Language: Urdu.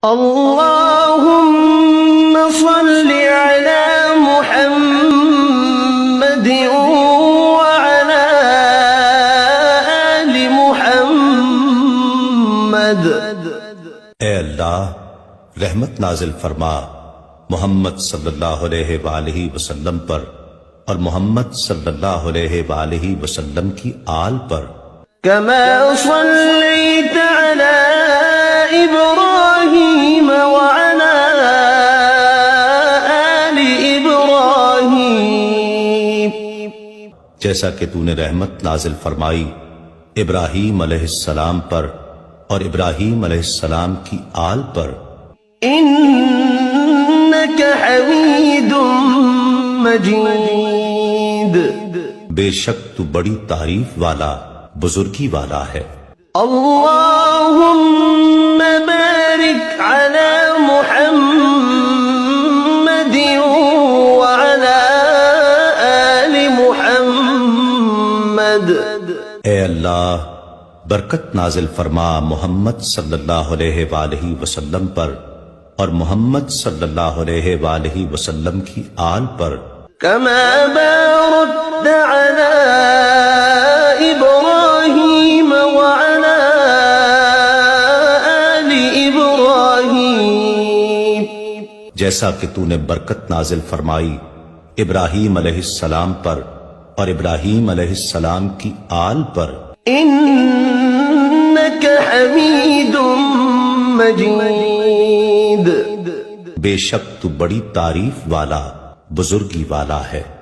اللهم صل على محمد وعلى آل محمد۔ اے اللہ رحمت نازل فرما محمد صلی اللہ علیہ وآلہ وسلم پر اور محمد صلی اللہ علیہ وآلہ وسلم کی آل پر۔ كما صليت على إبراهيم وعلى آل إبراهيم، جیسا کہ تو نے رحمت نازل فرمائی ابراہیم علیہ السلام پر اور ابراہیم علیہ السلام کی آل پر۔ إنك حميد مجيد، بے شک تو بڑی تعریف والا بزرگی والا ہے۔ اللهم بارك على محمد وعلى آل محمد۔ اے اللہ برکت نازل فرما محمد صلی اللہ علیہ وآلہ وسلم پر اور محمد صلی اللہ علیہ وآلہ وسلم کی آل پر۔ كما باركت على إبراهيم وعلى آل إبراهيم، جیسا کہ تو نے برکت نازل فرمائی ابراہیم علیہ السلام پر اور ابراہیم علیہ السلام کی آل پر۔ إنك حميد مجيد، بے شک تو بڑی تعریف والا بزرگی والا ہے۔